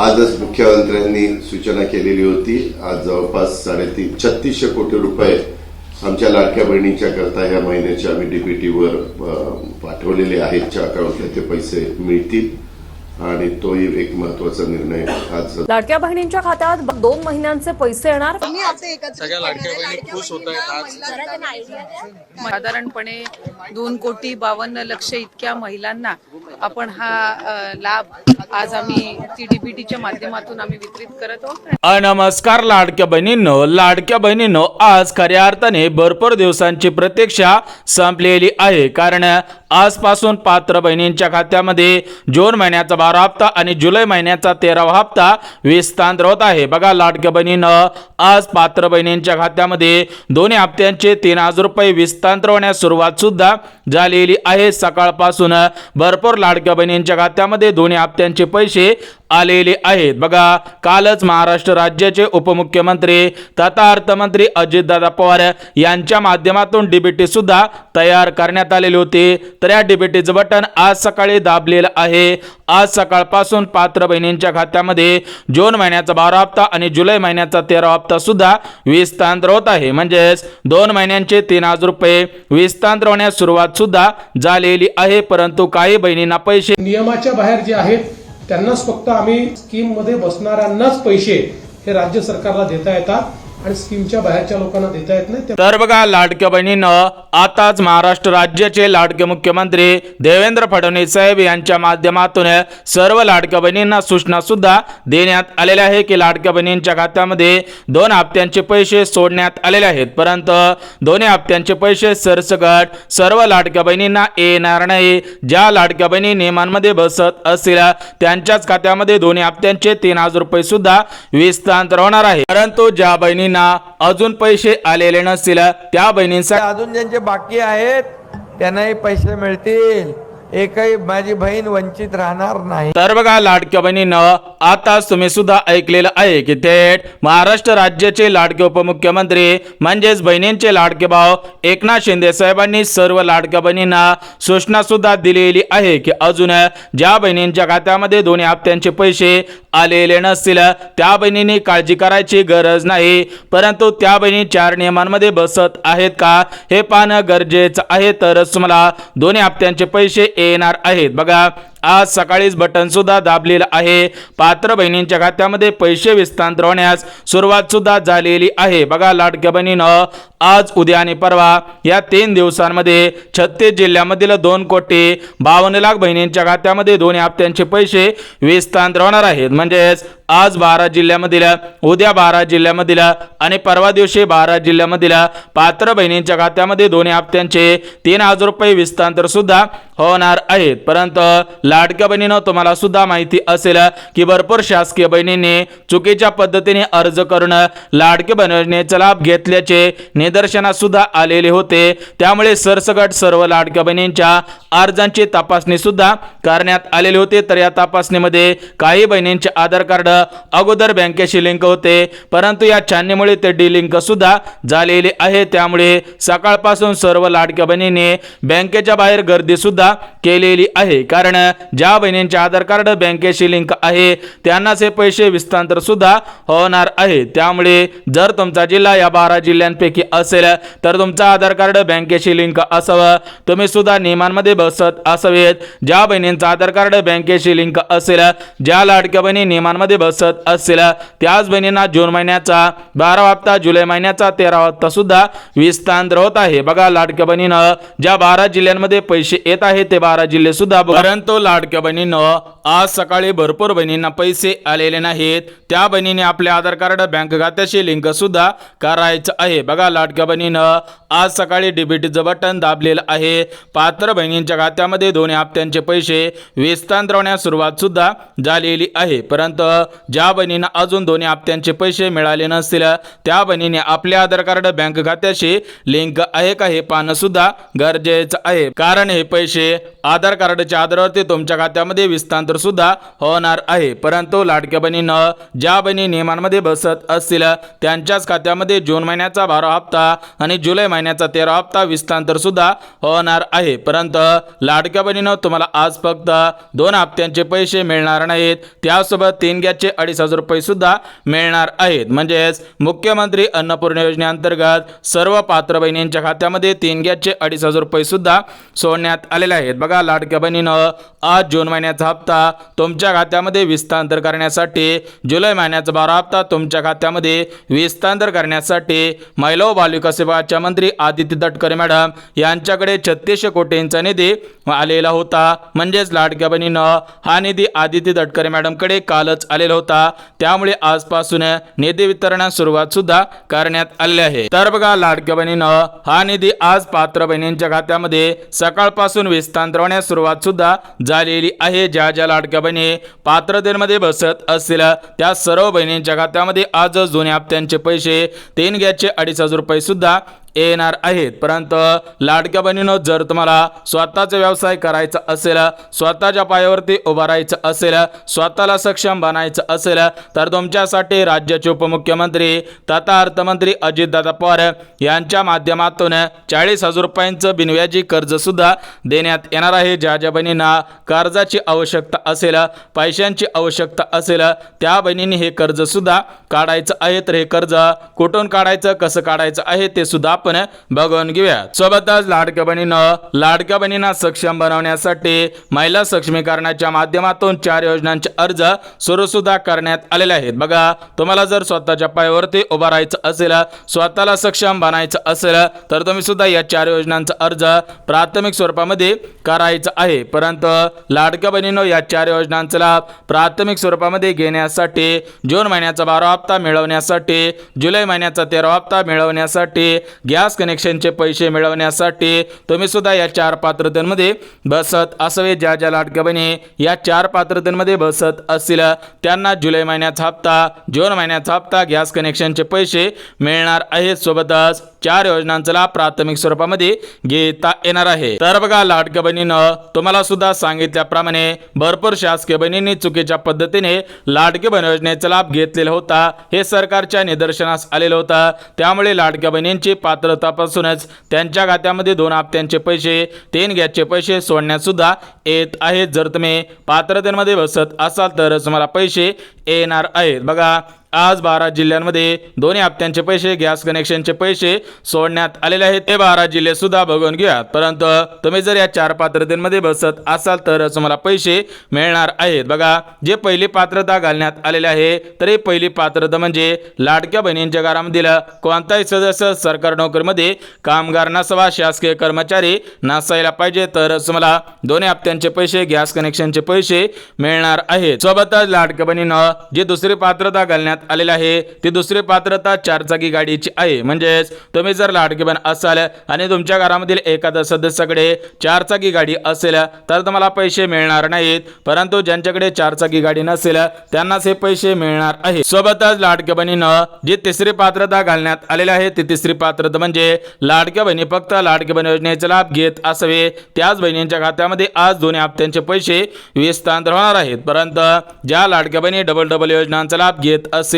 आजच मुख्यमंत्र्यांनी सूचना केलेली होती। आज जवळपास 3600 कोटी रुपये आमच्या लाडक्या बहिणींच्या करता या महिन्याचे आम्ही डीबीटीवर पाठवलेले आहेत। च्या अकाउंटला ते पैसे मिळतील आणि तोही एक महत्त्वाचा निर्णय आज लाडक्या बहिणींच्या खात्यात 2 महिन्यांचे पैसे येणार। सगळ्या लाडक्या बहिणी खुश होत आहेत। आज साधारणपणे 2,52,00,000 इतक्या महिलांना आपण हा लाभ आज आम्ही डीबीटीच्या माध्यमातून आम्ही वितरित करत आहोत। नमस्कार लाडक्या बहिणींनो, आज खऱ्या अर्थाने भरपूर दिवसांची प्रतीक्षा संपलेली आहे। कारण आजपासून पात्र बहिणींच्या खात्यामध्ये जून महिन्याचा 12 हप्ता आणि जुलै महिन्याचा 13वा हप्ता विस्तार होत आहे। बघा लाडक्या बहिणींनो, आज पात्र बहिणींच्या खात्यामध्ये दोन्ही हप्त्यांचे 3000 रुपये विस्तार होण्यास सुरुवात सुद्धा झालेली आहे। सकाळपासून भरपूर लाडक्या बहिणींच्या खात्यामध्ये दोन्ही हप्त्यांचे पैसे आलेले आहेत। बघा कालच महाराष्ट्र राज्याचे उपमुख्यमंत्री तथा अर्थमंत्री अजितदादा पवार यांच्या माध्यमातून डीबीटी सुद्धा तयार करण्यात आलेले होते। तर या डीबीटीचं बटन आज सकाळी दाबलेलं आहे। आज सकाळपासून पात्र बहिणींच्या खात्यामध्ये जून महिन्याचा 12 हप्ता आणि जुलै महिन्याचा 13वा हप्ता सुद्धा विस्तार होत आहे। म्हणजेच 2 महिन्यांचे 3000 रुपये विस्तार होण्यास सुरुवात सुद्धा झालेली आहे। परंतु काही बहिणींना पैसे नियमाच्या बाहेर जे आहेत त्यांनाच फक्त आम्ही स्कीम मध्ये बसणाऱ्यांनाच पैसे हे राज्य सरकारला देता येतात आणि स्कीमच्या बाहेरच्या लोकांना देता येत नाही। तर बघा लाडक्या बहिणींनो, आताच महाराष्ट्र राज्याचे लाडके मुख्यमंत्री देवेंद्र फडणवीस साहेब यांच्या माध्यमातून सर्व लाडक्या बहिणींना सूचना सुद्धा देण्यात आलेल्या आहे की लाडक्या बहिणींच्या खात्यामध्ये 2 हप्त्यांचे पैसे सोडण्यात आलेले आहेत। परंतु दोन्ही हप्त्यांचे पैसे सरसकट सर्व लाडक्या बहिणींना येणार नाही। ज्या लाडक्या बहिणी नियमांमध्ये बसत असतील त्यांच्याच खात्यामध्ये दोन्ही हप्त्यांचे 3000 रुपये सुद्धा विस्तार होणार आहे। परंतु ज्या बहिणी अजून पैसे आलेले नसतील त्या बहिणींसाठी अजून ज्यांचे बाकी आहेत त्यांनाही पैसे मिळतील। एकही माझी बहीण वंचित राहणार नाही। तर बघा लाडक्या बहिणींनो, आताच तुम्ही सुद्धा ऐकलेलं आहे की थेट महाराष्ट्र राज्याचे लाडके उपमुख्यमंत्री म्हणजेच बहिणींचे लाडके भाऊ एकनाथ शिंदे साहेबांनी सर्व लाडक्या बहिणींना सूचना सुद्धा दिलेली आहे की अजून ज्या बहिणींच्या खात्यामध्ये दोन्ही हप्त्यांचे पैसे आलेले नसतील त्या बहिणींनी काळजी करायची गरज नाही। परंतु त्या बहिणी 4 नियमांमध्ये बसत आहेत का हे पाहणं गरजेचं आहे, तरच तुम्हाला दोन्ही हप्त्यांचे पैसे येणार आहेत। बघा आज सकाळीच बटन सुद्धा दाबलेलं आहे। पात्र बहिणींच्या खात्यामध्ये पैसे विस्तार होण्यास सुरुवात सुद्धा झालेली आहे। बघा लाडक्या बहिणींनो, आज उद्या आणि परवा या 3 दिवसांमध्ये 36 जिल्ह्यामधील 2,52,00,000 बहिणींच्या खात्यामध्ये दोन्ही हप्त्यांचे पैसे विस्तार होणार आहेत। म्हणजेच आज 12 जिल्ह्यामधील, उद्या 12 जिल्ह्यामधील आणि परवा दिवशी 12 जिल्ह्यामधील पात्र बहिणींच्या खात्यामध्ये दोन्ही हप्त्यांचे 3000 रुपये विस्तार सुद्धा होणार आहेत। परंतु लाडक्या बहिणींनो, तुम्हाला सुद्धा माहिती असेल की भरपूर शासकीय बहिणींनी चुकीच्या पद्धतीने अर्ज करून लाडके बहिणीचा लाभ घेतल्याचे निदर्शनास सुद्धा आलेले होते। त्यामुळे सरसकट सर्व लाडक्या बहिणींच्या अर्जांची तपासणी सुद्धा करण्यात आलेली होती। तर या तपासणीमध्ये काही बहिणींचे आधार कार्ड अगोदर बँकेशी लिंक होते, परंतु या छाननीमुळे ते डिलिंक सुद्धा झालेले आहे। त्यामुळे सकाळपासून सर्व लाडक्या बहिणींनी बँकेच्या बाहेर गर्दी सुद्धा केलेली आहे। कारण ज्या बहिणींचे आधार कार्ड बँकेशी लिंक आहे त्यांनाच हे पैसे विस्तार सुद्धा होणार आहे। त्यामुळे जर तुमचा जिल्हा या 12 जिल्ह्यांपैकी असेल तर तुमचा आधार कार्ड बँकेशी लिंक असावं, तुम्ही सुद्धा नियमांमध्ये बसत असावेत। ज्या बहिणींचा आधार कार्ड बँकेशी लिंक असेल, ज्या लाडक्या बहिणी नियमांमध्ये बसत असतील त्याच बहिणींना जून महिन्याचा 12वा हप्ता, जुलै महिन्याचा 13वा हप्ता सुद्धा विस्तार होत आहे। बघा लाडक्या बहिणीनं ज्या 12 जिल्ह्यांमध्ये पैसे येत आहेत ते 12 जिल्हे सुद्धा। परंतु लाडक्या बहिणींनो, आज सकाळी भरपूर बहिणींना पैसे आलेले नाहीत, त्या बहिणीने आपले आधार कार्ड बँक खात्याशी लिंक सुद्धा करायचं आहे। बघा लाडक्या बहिणीनं आज सकाळी डीबीटीचं बटन दाबलेलं आहे। पात्र बहिणींच्या खात्यामध्ये दोन्ही हप्त्यांचे पैसे विस्तार होण्यास सुरुवात सुद्धा झालेली आहे। परंतु ज्या बहिणींना अजून दोन्ही हप्त्यांचे पैसे मिळाले नसतील त्या बहिणीने आपले आधार कार्ड बँक खात्याशी लिंक आहे का हे पाहणं सुद्धा गरजेचं आहे। कारण हे पैसे आधार कार्डच्या आधारावरती तुमच्या खात्यामध्ये विस्तांतर सुद्धा होणार आहे। परंतु लाडक्या बहिणींनो, ज्या बहिणी नियमांमध्ये बसत असतील त्यांच्याच खात्यामध्ये जून महिन्याचा 12 हप्ता आणि जुलै महिन्याचा 13 हप्ता विस्तांतर सुद्धा होणार आहे। परंतु लाडक्या बहिणींनो, तुम्हाला आज फक्त 2 हप्त्यांचे पैसे मिळणार नाहीत, त्यासोबत 3 गॅसचे 2,500 रुपये सुद्धा मिळणार आहेत। म्हणजेच मुख्यमंत्री अन्नपूर्णा योजनेअंतर्गत सर्व पात्र बहिणींच्या खात्यामध्ये 3 गॅसचे 2,500 रुपये सुद्धा सोडण्यात आलेले आहेत। बघा लाडक्या बहिणींनो, आज जून महिन्याचा हप्ता तुमच्या खात्यामध्ये विस्तांतर करण्यासाठी, जुलै महिन्याचा 12 हप्ता तुमच्या खात्यामध्ये विस्तांतर करण्यासाठी महिला व बालविकास विभागाच्या मंत्री आदिती तटकरे मॅडम यांच्याकडे 3600 कोटींचा निधी आलेला होता। म्हणजेच लाडक्या बहिणींनो, हा निधी आदिती तटकरे मॅडमकडे कालच आलेला होता, त्यामुळे आजपासून निधी वितरणास सुरुवात सुद्धा करण्यात आली आहे। तर बघा लाडक्या बहिणींनो, हा निधी आज पात्र बहिणींच्या खात्यामध्ये सकाळपासून विस्तांतर होण्यास सुरुवात सुद्धा झालेली आहे। ज्या ज्या लाडक्या बहिणी पात्रतेमध्ये बसत असतील त्या सर्व बहिणींच्या खात्यामध्ये आज जुन्या हप्त्यांचे पैसे 3 गॅसचे 2,500 रुपये सुद्धा येणार आहेत। परंतु लाडक्या बहिणींनो, जर तुम्हाला स्वतःचा व्यवसाय करायचा असेल, स्वतःच्या पायावरती उभा राहायचं असेल, स्वतःला सक्षम बनायचं असेल, तर तुमच्यासाठी राज्याचे उपमुख्यमंत्री तथा अर्थमंत्री अजितदादा पवार यांच्या माध्यमातून 40,000 रुपयांचं बिनव्याजी कर्ज सुद्धा देण्यात येणार आहे। ज्या ज्या बहिणींना कर्जाची आवश्यकता असेल, पैशांची आवश्यकता असेल, त्या बहिणींनी हे कर्ज सुद्धा काढायचं आहे। तर हे कर्ज कुठून काढायचं, कसं काढायचं आहे ते सुद्धा आपण बघून घेऊया। सोबतच लाडक्या बहिणींना सक्षम बनवण्यासाठी महिला सक्षमीकरणाच्या माध्यमातून 4 योजनांचे अर्ज सुरू सुद्धा करण्यात आलेले आहेत। बघा, तुम्हाला जर स्वतःच्या पायावरती उभा राहायचं असेल, स्वतःला सक्षम बनायचं असेल, तर तुम्ही सुद्धा या 4 योजनांचा अर्ज प्राथमिक स्वरूपामध्ये करायचा आहे। परंतु लाडक्या बहिणींनो, या 4 योजनांचा लाभ प्राथमिक स्वरूपामध्ये घेण्यासाठी, जून महिन्याचा 12 हप्ता मिळवण्यासाठी, जुलै महिन्याचा 13 हप्ता मिळवण्यासाठी, गॅस कनेक्शनचे पैसे मिळवण्यासाठी तुम्ही सुद्धा या 4 पात्रतेमध्ये बसत असावे। ज्या ज्या लाडक्या बहिणी या 4 पात्रतेमध्ये बसत असतील त्यांना जुलै महिन्याचा हप्ता, जून महिन्याचा हप्ता, गॅस कनेक्शनचे पैसे मिळणार आहेत। सोबतच 4 योजनांचा लाभ प्राथमिक स्वरूपामध्ये घेता येणार आहे। तर बघा लाडक्या बहिणींनो, तुम्हाला सुद्धा सांगितल्याप्रमाणे भरपूर शासकीय बहिणींनी चुकीच्या पद्धतीने लाडकी बहीण योजनेचा लाभ घेतलेला होता, हे सरकारच्या निदर्शनास आलेलं होतं। त्यामुळे लाडक्या बहिणींची पात्रतापासूनच त्यांच्या खात्यामध्ये 2 हप्त्यांचे पैसे, 3 गॅसचे पैसे सोडण्यात सुद्धा येत आहेत। जर तुम्ही पात्रतेमध्ये बसत असाल तर तुम्हाला पैसे येणार आहेत। बघा, आज 12 जिल्ह्यांमध्ये 2 हप्त्यांचे पैसे, गॅस कनेक्शनचे पैसे सोडण्यात आलेले आहेत। हे 12 जिल्हे सुद्धा बघून घ्या। परंतु तुम्ही जर या 4 पात्रतेमध्ये बसत असाल तर तुम्हाला पैसे मिळणार आहेत। बघा, जे पहिली पात्रता घालण्यात आलेले आहे, तर ही पहिली पात्रता म्हणजे लाडक्या बहिणींच्या घरामधील कोणताही सदस्य सरकारी नोकरीमध्ये कामगार नसावा, शासकीय कर्मचारी नसायला पाहिजे, तर तुम्हाला 2 हप्त्यांचे पैसे, गॅस कनेक्शनचे पैसे मिळणार आहेत। सोबतच लाडक्या बहिणींनो, जी दुसरी पात्रता घालण्यात आलेला आहे ती दुसरी पात्रता 4 चाकी गाडीची आहे। म्हणजेच तुम्ही जर लाडकी बहीण असाल आणि तुमच्या घरामधील एखाद्या सदस्याकडे 4 चाकी गाडी असेल तर तुम्हाला पैसे मिळणार नाहीत, परंतु ज्यांच्याकडे 4 चाकी गाडी नसेल त्यांनाच हे पैसे मिळणार आहे। सोबतच लाडक्या बहिणींनो, जी तिसरी पात्रता घालण्यात आलेली आहे ती तिसरी पात्रता म्हणजे लाडक्या बहिणी फक्त लाडकी बहीण योजनेचा लाभ घेत असावे, त्याच बहिणींच्या खात्यामध्ये आज 2 हप्त्यांचे पैसे विस्तांतर होणार आहेत। परंतु ज्या लाडक्या बहिणी डबल योजनांचा लाभ घेत असतील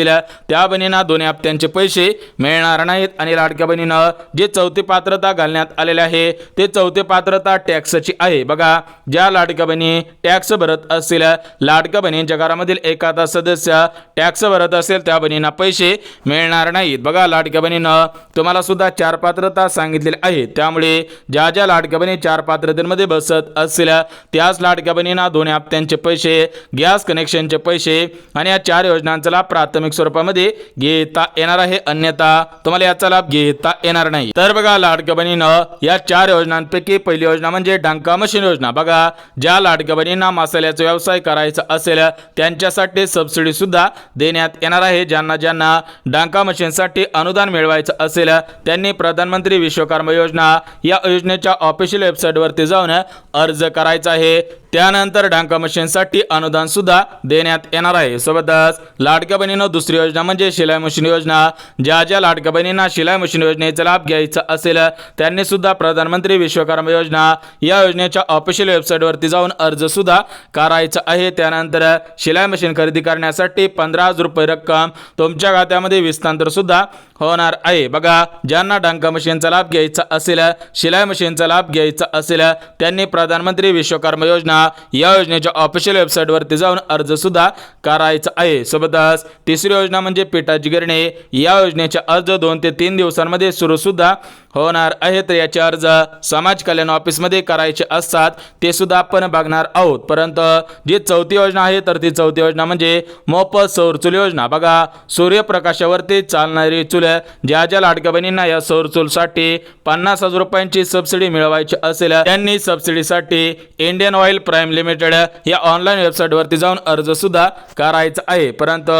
त्या बहिणींना 2 हप्त्यांचे पैसे मिळणार नाहीत। आणि लाडक्या बहिणींना जे चौथी पात्रता घालण्यात आलेले आहे ते चौथी पात्रता टॅक्सची आहे। बघा, ज्या लाडक्या बहिणी टॅक्स भरत असतील, लाडक्या बहिणींच्या घरामधील एखादा सदस्य टॅक्स भरत असेल, त्या बहिणींना पैसे मिळणार नाहीत। बघा लाडक्या बहिणींना, तुम्हाला सुद्धा 4 पात्रता सांगितलेल्या आहेत, त्यामुळे ज्या ज्या लाडक्या बहिणी 4 पात्रतेमध्ये बसत असतील त्याच लाडक्या बहिणींना 2 हप्त्यांचे पैसे, गॅस कनेक्शनचे पैसे आणि या 4 योजनांचा लाभ प्राथमिक स्वरूपामध्ये घेता येणार आहे, अन्यथा तुम्हाला याचा लाभ घेता येणार नाही। तर बघा लाडक्या बहिणींनो, या 4 योजनांपैकी पहिली योजना म्हणजे डांका मशीन योजना। बघा, ज्या लाडक्या बहिणींना मसाल्याचा व्यवसाय करायचा असेल त्यांच्यासाठी सबसिडी सुद्धा देण्यात येणार आहे। ज्यांना डांका मशीनसाठी अनुदान मिळवायचं असेल त्यांनी प्रधानमंत्री विश्वकर्मा योजना या योजनेच्या ऑफिशियल वेबसाईटवरती जाऊन अर्ज करायचा आहे। त्यानंतर डांका मशीनसाठी अनुदान सुद्धा देण्यात येणार आहे. सोबतच लाडक्या बहिणीनं दुसरी योजना म्हणजे शिलाई मशीन योजना. ज्या लाडक्या बहिणींना शिलाई मशीन योजनेचा लाभ घ्यायचा असेल त्यांनी सुद्धा प्रधानमंत्री विश्वकर्मा योजना या योजनेच्या ऑफिशियल वेबसाईटवरती जाऊन अर्ज सुद्धा करायचा आहे. त्यानंतर शिलाई मशीन खरेदी करण्यासाठी 15,000 रुपये रक्कम तुमच्या खात्यामध्ये विस्तांतर सुद्धा होणार आहे. बघा, ज्यांना डांका मशीनचा लाभ घ्यायचा असेल, शिलाई मशीनचा लाभ घ्यायचा असेल त्यांनी प्रधानमंत्री विश्वकर्मा योजना या योजनेच्या ऑफिशियल वेबसाईटवरती जाऊन अर्ज सुद्धा करायचा आहे. सोबतच तिसरी योजना म्हणजे पिठाची गिरणी. या योजनेचे अर्ज 2 ते 3 दिवसांमध्ये सुरू सुद्धा होणार आहे. तर याचे अर्ज समाज कल्याण ऑफिसमध्ये करायचे असतात, ते सुद्धा आपण बघणार आहोत. परंतु जी चौथी योजना आहे तर ती चौथी योजना म्हणजे मोफत सौर चूल योजना. बघा, सूर्यप्रकाशावरती चालणारी चूल ज्या लाडक्या बहिणींना या सौर चूलसाठी 50,000 रुपयांची सबसिडी मिळवायची असेल त्यांनी सबसिडीसाठी इंडियन ऑइल प्राइम लिमिटेड या ऑनलाईन वेबसाईटवरती जाऊन अर्ज सुद्धा करायचा आहे. परंतु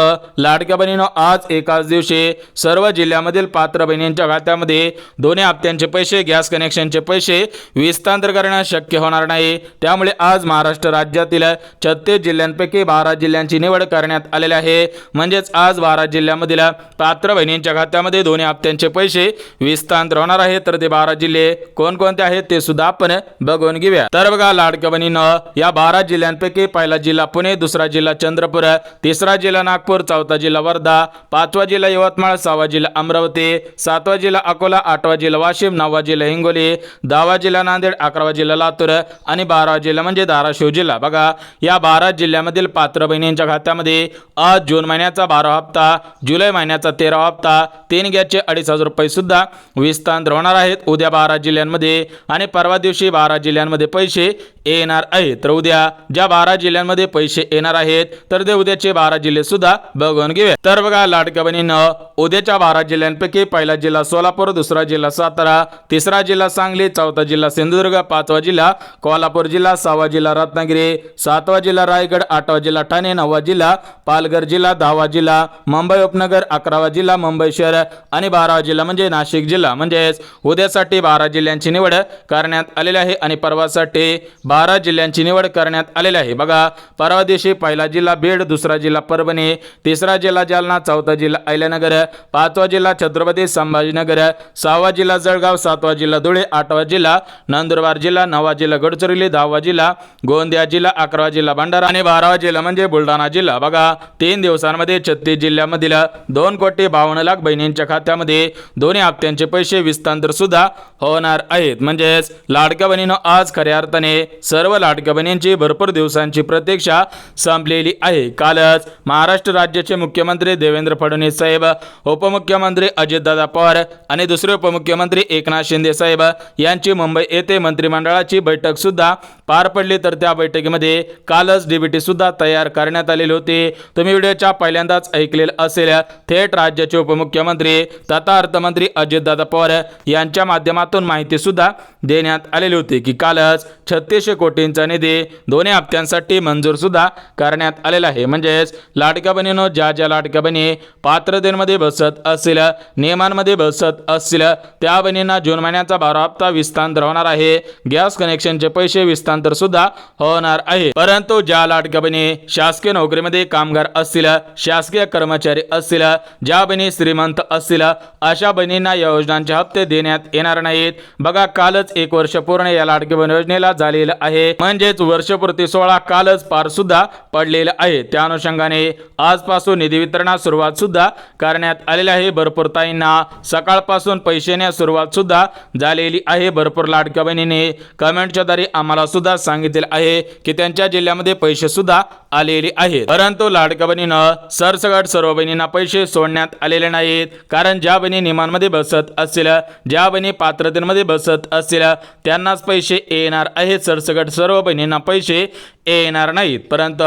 लाडक्या बहिणींनो, आज एकाच दिवशी सर्व जिल्ह्यामधील पात्र बहिणींच्या खात्यामध्ये दोन्ही हप्त्यांचे पैसे, गॅस कनेक्शनचे पैसे विस्तांतर करणं शक्य होणार नाही. त्यामुळे आज महाराष्ट्र राज्यातील 36 जिल्ह्यांपैकी 12 जिल्ह्यांची निवड करण्यात आलेली आहे. म्हणजेच आज 12 जिल्ह्यामधील पात्र बहिणींच्या खात्यामध्ये दोन्ही हप्त्यांचे पैसे विस्तांतर होणार आहे. तर ते 12 जिल्हे कोणकोणते आहेत ते सुद्धा आपण बघून घेऊया. तर बघा, लाडक्या बहिणींनो, या 12 जिल्ह्यांपैकी पहिला जिल्हा पुणे, दुसरा जिल्हा चंद्रपूर, तिसरा जिल्हा नागपूर, चौथा जिल्हा वर्धा, 5वा जिल्हा यवतमाळ, 6वा जिल्हा अमरावती, 7वा जिल्हा अकोला, 8वा जिल्हा वाशिम, 9वा जिल्हा हिंगोली, 10वा जिल्हा नांदेड, 11वा जिल्हा लातूर आणि 12वा जिल्हा म्हणजे धाराशिव जिल्हा. बघा, या 12 जिल्ह्यामधील पात्र बहिणींच्या खात्यामध्ये आज जून महिन्याचा 12वा हप्ता, जुलै महिन्याचा 13वा हप्ता, 3 गॅसचे 2,500 रुपये सुद्धा विस्तांतर होणार आहेत. उद्या 12 जिल्ह्यांमध्ये आणि परवा दिवशी 12 जिल्ह्यांमध्ये पैसे येणार आहेत. तर उद्या ज्या 12 जिल्ह्यांमध्ये पैसे येणार आहेत तर ते उद्याचे 12 जिल्हे सुद्धा बघून घेऊया. तर बघा, लाडक्या बहिणींनो, उद्याच्या 12 जिल्ह्यांपैकी पहिला जिल्हा सोलापूर, दुसरा जिल्हा सातारा, तिसरा जिल्हा सांगली, चौथा जिल्हा सिंधुदुर्ग, 5वा जिल्हा कोल्हापूर जिल्हा, 6वा जिल्हा रत्नागिरी, 7वा जिल्हा रायगड, 8वा जिल्हा ठाणे, 9वा जिल्हा पालघर जिल्हा, 10वा जिल्हा मुंबई उपनगर, 11वा जिल्हा मुंबई शहर आणि 12वा जिल्हा म्हणजे नाशिक जिल्हा. म्हणजेच उद्यासाठी 12 जिल्ह्यांची निवड करण्यात आलेली आहे आणि परवासाठी 12 जिल्ह्यांची निवड करण्यात आलेली आहे. बघा, परवा दिवशी पहिला जिल्हा बीड, दुसरा जिल्हा परभणी, तिसरा जिल्हा जालना, चौथा जिल्हा अहिल्यानगर, 5वा जिल्हा छत्रपती संभाजीनगर, 6वा जिल्हा जळगाव, 7वा जिल्हा धुळे, 8वा जिल्हा नंदुरबार जिल्हा, 9वा जिल्हा गडचिरोली, 10वा जिल्हा गोंदिया जिल्हा, 11वा जिल्हा भंडारा आणि 12वा जिल्हा म्हणजे बुलढाणा जिल्हा. बघा, 3 दिवसांमध्ये 36 जिल्ह्यामधील 2,52,00,000 बहिणींच्या खात्यामध्ये दोन्ही हप्त्यांचे पैसे विस्तांतर सुद्धा होणार आहेत. म्हणजेच लाडक्या बहिणीनं, आज खऱ्या अर्थाने सर्व लाडक्या बहिणींची भरपूर दिवसांची प्रतीक्षा संपलेली आहे. कालच महाराष्ट्र राज्याचे मुख्यमंत्री देवेंद्र फडणवीस साहेब, उपमुख्यमंत्री अजितदादा पवार आणि दुसरे उपमुख्यमंत्री एकनाथ शिंदे साहेब यांची मुंबई येथे मंत्रिमंडळाची बैठक सुद्धा पार पडली. तर त्या बैठकीमध्ये कालच डीबीटी सुद्धा तयार करण्यात आलेली होती. तुम्ही व्हिडिओच्या पहिल्यांदाच ऐकलेलं असेल. थेट राज्याचे उपमुख्यमंत्री तथा अर्थमंत्री अजितदादा पवार यांच्या माध्यमातून माहिती सुद्धा देण्यात आलेली होती की कालच 3600 कोटींचा निधी दोन्ही हप्त्यांसाठी मंजूर सुद्धा करण्यात आलेला आहे. म्हणजेच लाडक्या बहिणींनो, ज्या लाडक्या बहिणी पात्रतेमध्ये बसत असतील, नियमांमध्ये बसत असतील, त्या बहिणींना जून महिन्याचा 12 हप्ता विस्तांतर होणार आहे. गॅस कनेक्शनचे पैसे विस्तांतर सुद्धा होणार आहे. परंतु ज्या लाडक्या बहिणी शासकीय नोकरीमध्ये कामगार असतील, शासकीय कर्मचारी असतील, ज्या बहिणी श्रीमंत असतील, अशा बहिणींना या योजनांचे हप्ते देण्यात येणार नाहीत. बघा, कालच 1 वर्ष पूर्ण या लाडकी बहीण योजनेला झालेलं आहे. म्हणजेच वर्षपूर्ती सोहळा कालच पार सुद्धा पडलेला आहे. त्या अनुषंगाने आजपासून निधी वितरणास सुरुवात सुद्धा करण्यात आलेली आहे. भरपूर ताईंना सकाळपासून पैसे येण्यास सुरुवात सुद्धा झालेली आहे. भरपूर लाडक्या बहिणींनी कमेंटच्या द्वारे आम्हाला सुद्धा सांगितले आहे की त्यांच्या जिल्ह्यामध्ये पैसे सुद्धा आलेले आहेत. परंतु लाडक्या बहिणीनं सरसकट सर्व बहिणींना पैसे सोडण्यात आलेले नाहीत. कारण ज्या बहिणी नियमांमध्ये बसत असतील, ज्या बहिणी पात्रतेमध्ये बसत असतील, त्यांनाच पैसे येणार आहेत. सरसकट सर्व बहिणींना पैसे येणार नाहीत. परंतु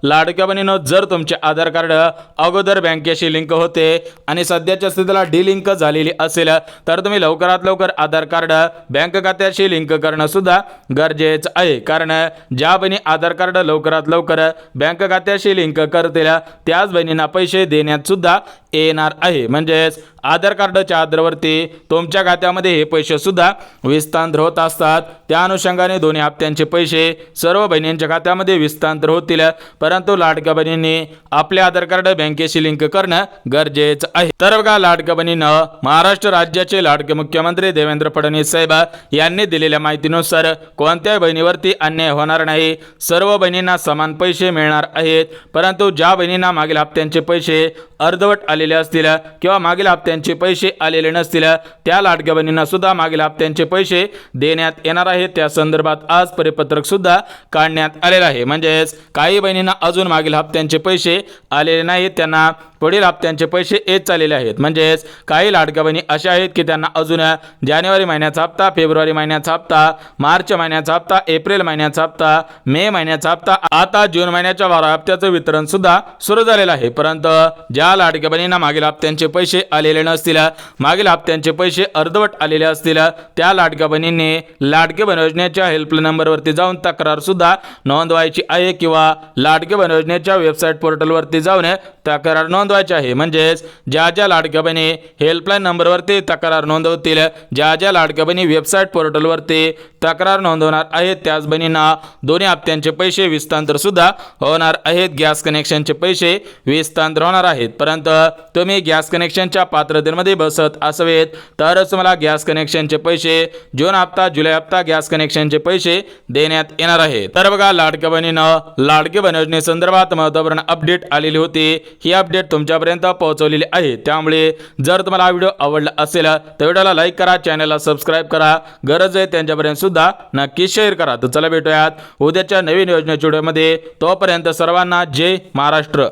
लाडक्या बहिणीनं, जर तुमचे आधार कार्ड अगोदर बँकेशी लिंक होते आणि सध्याच्या स्थितीला डिलिंक झालेली असेल तर तुम्ही लवकरात लवकर आधार कार्ड बँक खात्याशी लिंक करणं सुद्धा गरजेचं आहे. कारण ज्या बहिणी आधार कार्ड लवकरात लवकर बँक खात्याशी लिंक करतील त्याच बहिणींना पैसे देण्यात सुद्धा येणार आहे. म्हणजेच आधार कार्डच्या आधारावरती तुमच्या खात्यामध्ये हे पैसे सुद्धा विस्तांतर होत असतात. त्या अनुषंगाने दोन्ही हप्त्यांचे पैसे सर्व बहिणींच्या खात्यामध्ये विस्तांतर होतील. परंतु लाडक्या बहिणींनी आपले आधार कार्ड बँकेशी लिंक करणं गरजेचं आहे. तर बघा, लाडक्या बहिणीनं महाराष्ट्र राज्याचे लाडके मुख्यमंत्री देवेंद्र फडणवीस साहेब यांनी दिलेल्या माहितीनुसार कोणत्याही बहिणीवरती अन्याय होणार नाही. सर्व बहिणींना समान पैसे मिळणार आहेत. परंतु ज्या बहिणींना मागील हप्त्यांचे पैसे अर्धवट आलेले असतील किंवा मागील हप्त्यांचे पैसे आलेले नसतील त्या लाडक्या बहिणींना सुद्धा मागील हप्त्यांचे पैसे देण्यात येणार आहेत. त्या संदर्भात आज परिपत्रक सुद्धा काढण्यात आलेलं आहे. म्हणजेच काही बहिणींना अजून मागील हप्त्यांचे पैसे आलेले नाहीत, त्यांना पुढील हप्त्यांचे पैसे येत चाललेले आहेत. म्हणजेच काही लाडक्या बहिणी अशा आहेत की त्यांना अजून जानेवारी महिन्याचा हप्ता, फेब्रुवारी महिन्याचा हप्ता, मार्च महिन्याचा हप्ता, एप्रिल महिन्याचा हप्ता, मे महिन्याचा हप्ता, आता जून महिन्याच्या 12 हप्त्याचं वितरण सुद्धा सुरू झालेलं आहे. परंतु ज्या लाडक्या बहिणींना मागील हप्त्यांचे पैसे आलेले नसतील, मागील हप्त्यांचे पैसे अर्धवट आलेले असतील, त्या लाडक्या बहिणींनी लाडके बहीण योजनेच्या हेल्पलाईन नंबरवरती जाऊन तक्रार सुद्धा नोंदवायची आहे किंवा लाडके बहीण योजनेच्या वेबसाईट पोर्टलवरती जाऊन तक्रार नोंदवायची आहे. म्हणजेच ज्या ज्या लाडक्या बहिणी हेल्पलाईन नंबरवरती तक्रार नोंदवतील, ज्या ज्या लाडक्या बहिणी वेबसाईट पोर्टलवरती तक्रार नोंदवणार आहेत, त्याच बहिणींना दोन्ही हप्त्यांचे पैसे विस्तांतर सुद्धा होणार आहेत. गॅस कनेक्शनचे पैसे विस्तांतर होणार आहेत. परंतु तुम्ही गॅस कनेक्शनच्या पात्रतेमध्ये बसत असावेत तरच तुम्हाला गॅस कनेक्शनचे पैसे जून हप्ता, जुलै हप्ता गॅस कनेक्शनचे पैसे देण्यात येणार आहेत. तर बघा, लाडक्या बहिणीनं लाडके बहीण योजनेसंदर्भात महत्त्वपूर्ण अपडेट आलेली होती. ही अपडेट तुमच्यापर्यंत पोहोचवलेली आहे. त्यामुळे जर तुम्हाला हा व्हिडिओ आवडला असेल तर व्हिडिओला लाईक करा, चॅनलला सबस्क्राईब करा, गरज आहे त्यांच्यापर्यंत सुद्धा नक्की शेअर करा. तर चला भेटूयात उद्याच्या नवीन योजनेच्या व्हिडिओमध्ये. तोपर्यंत सर्वांना जय महाराष्ट्र.